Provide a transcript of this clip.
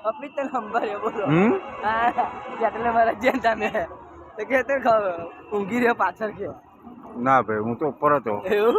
અપી તો નંબર એ બોલો હા એટલે મારા જેન તમે તો કે તો ઊંઘી રહ્યો પાછળ કે ના ભાઈ હું તો ઉપર હતો એવું